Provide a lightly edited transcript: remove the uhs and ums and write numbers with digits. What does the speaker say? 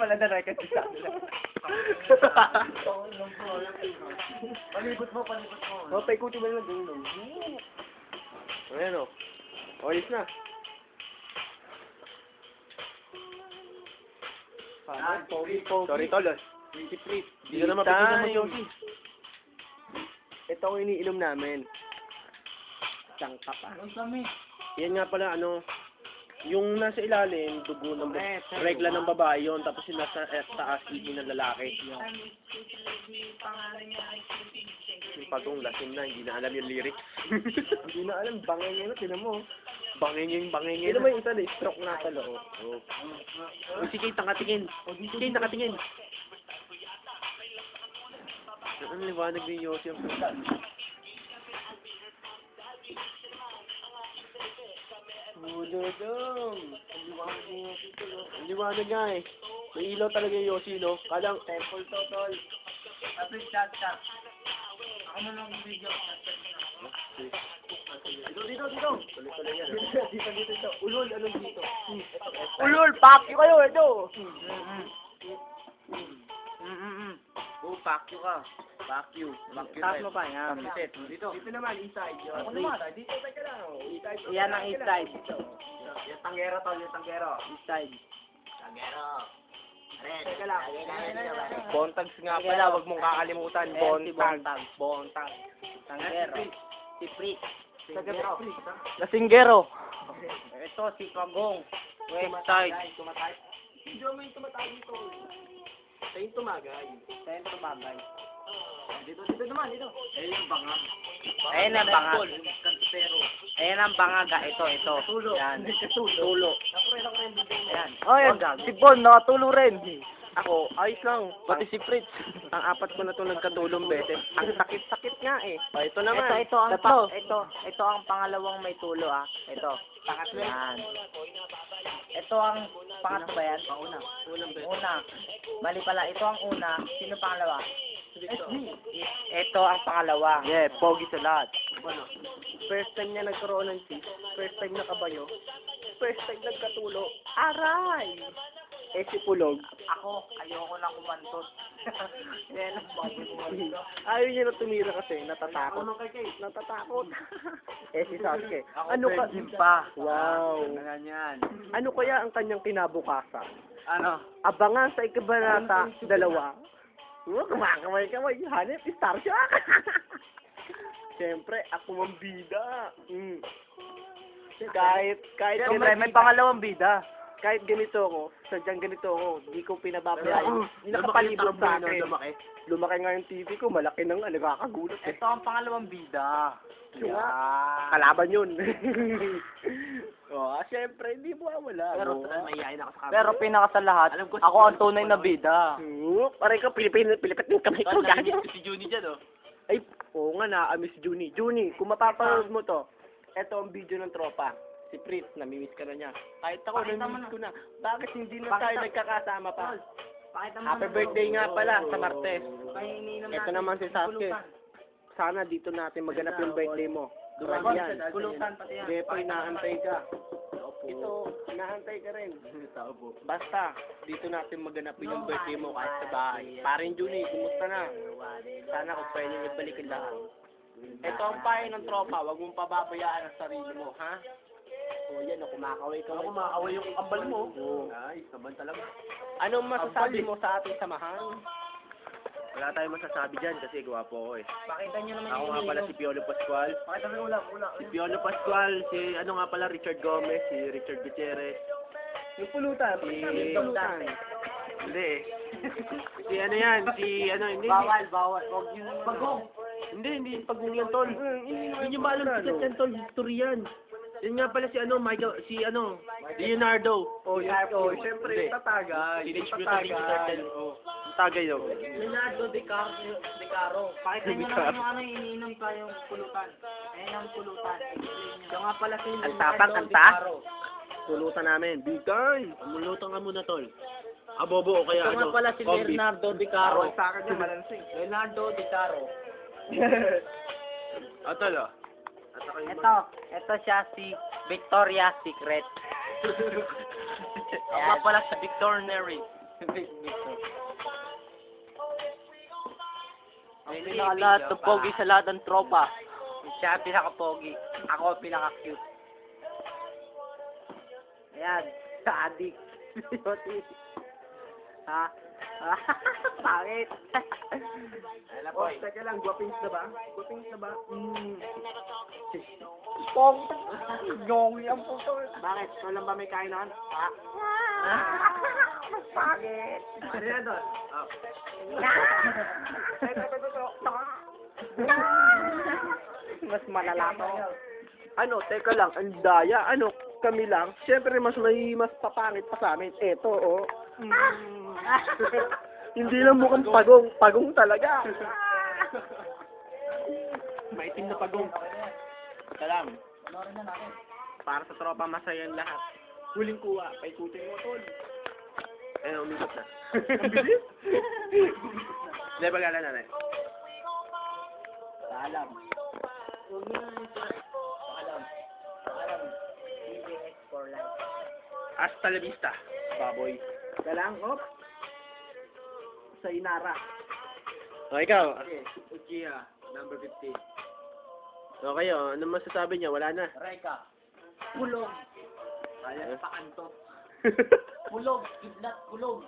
pala na record sa kanila. Palibot mo. O, paikuti mo lang doon. Ayan o. Olis na. Sorry, tol. Hindi ka na mapigil na Yoshi. Ito ang iniinom namin. Sangka pa. Yan nga pala, yung nasa ilalim, dugo ng regla ng babae yun, tapos yung nasa taas, hindi ng lalaki. Yung pagong lasing na, hindi na alam yung lyrics. Hindi na alam, bangenge na, tinan mo. Bangenge. Tinan mo yung isa na, stroke na sa loob. Si Kate nakatingin. Kate nakatingin. Ang liwanag ni Yoshi ang puta. Budodong. Ang liwanag nga eh. May ilaw talaga yung Yoshi, no? Kalang temple to, tol. Tapos chat. Ako na lang video. Dito. Tuloy yan. Dito. Ulol, anong dito? Ulol, pakyo kayo, ito. Pakyo ka. Pakyo. Taas mo pa, yan. Dito naman, inside. Ako naman, dito, teka lang. Yan ang inside. Yung tanggero, tol, yung tanggero. Inside. Tanggero. Teka lang. Bontags nga pala, wag mong kakalimutan. Bontag. Tanggero. Si Fritz. Lasinggero. Ito si Pagong. West side. Video mo yung tumatawag dito. Sa yung tumagay. Sentro bagay. Dito naman, dito. Yung bangag. Ayan ang bangag. Ayan ang bangaga. Ito. Yan. Tulo. Ayan. Oh, yan. Si Bon, nakatulo rin. Ako, ayos lang. Pati si Fritz. Ang apat ko na ito nagkatulong beses. Ang sakit-sakit nga eh. Ito naman. Ito ang tatlo. ito ang pangalawang may tulo Ito. Yan. Ito ang pangatlo ba yan? Una. Mali pala. Ito ang una. Sino pangalawa? Ito ang pangalawa. Yeah, pogi sa lahat. First time niya nagkaroon ng cheese. First time nakabayo. First time nagkatulo. Aray! Si Pulog. Ako, ayoko lang kumantot. Yan ang bago kumantot. Ayaw niya na tumira kasi, natatakot. Natatakot. Si Sasuke. Ano ka? Pa. Wow. Ganyan. Ano kaya ang kanyang kinabukasan? Ano? Abangan sa ikabanata 2. Kumakamay. Hanip, Star Shock. Siyempre, ako ang bida. Kahit Siyempre, may pangalawang bida. kahit ganito ako, sadyang ganito ako, di ko pinababayaan. Hindi nakapalibot sa akin. Lumaki nga yung TV ko, malaki nang nakakagulat. Ito ang pangalawang bida. Kalaban yun. Siyempre, hindi mo wala. mahihayin ako sa camera. Pero pinaka sa lahat, ako ang tunay na bida. Paray ka, pilipit yung kamay ko. Si Juni dyan, Ay, oo nga, na-miss Juni. Juni, kung mapapanood mo to, eto ang video ng tropa. Si Fritz, namimiss ka na niya. Kahit ako, namimiss ko na. Bakit hindi na tayo nagkakasama pa? Happy birthday nga pala sa Martes. Ito naman si Sasuke. Sana dito natin maganap yung birthday mo. Durag yan. Pulutan pati yan. Depoy, naantay ka. Ito, naantay ka rin. Basta, dito natin maganapin yung birthday mo kahit sa bahay. Parin Juni, kumusta na? Sana kung pwede nyo balikin lahat. Ito ang payo ng tropa, wag mong pababayaan ang sarili mo, ha? Yan, kumakaway ka. Kumakaway yung kambal mo. Ay, saban talaga. Anong masasabi mo sa ating samahan? Wala tayong masasabi dyan kasi gwapo ako eh. Pakita nyo naman Ako nga pala si Piolo Pascual. Pakita mo yung ulam. Si Piolo Pascual, si nga pala Richard Gomez, si Richard Gutierrez. Yung pulutan. Hindi eh. Hindi. Bawal. Huwag yun naman. Pagong. Hindi pagong yan, tol. Hindi nyo ba alam sikat yan, tol? History yan. Yun nga pala Leonardo. Siyempre, tatagay. Teenage Mutant Ninja Turtle. Tagay daw. Leonardo DiCaro. Pakita nyo naman yung iniinom pa yung pulutan. Ayan ang pulutan. Ito nga pala si Ang tapang, ang taas. Pulutan namin. Big time. Pumulutan ka muna, tol. Abobo o kaya Ito nga pala si Leonardo DiCaro. Sa akin yung malansing. Leonardo DiCaro. Tol, Ito siya si Victoria's Secret. Ako pala si Victor Neri. Ang pinakalahat ng pogi sa lahat ng tropa. Siya ang pinaka-pogi. Ako ang pinaka-cute. Ayan. Adik. Ha? Pangit. Oh, teka lang, guwapings na ba? Guwapings na ba? Pong. Nyongi ang puto. Bakit? Ikaw lang ba may kain noon? Pangit. Ano yan doon? Oh. Mas malala to. Ano, teka lang, ang daya, ano, kami lang, siyempre mas papangit pa sa amin. Eto, oh. Hindi lang mukhang pagong, pagong talaga. Maitim na pagong. Salam. Para sa tropa masaya ang lahat. Huling kuha, paikutin mo, tol. Eh, umikot na. Ang bilis? Hindi, pag-ala na. Alam. Huwag niyo na ito. Alam. Alam. BBS for life. Hasta la vista, baboy. Galang, hop. Sa Inara. O, ikaw. Uchiha, number 15. Okay, oh. Ano masasabi niya? Wala na. Reka. Kulog. Ayan, pakanto. Kulog. Kidlat, kulog.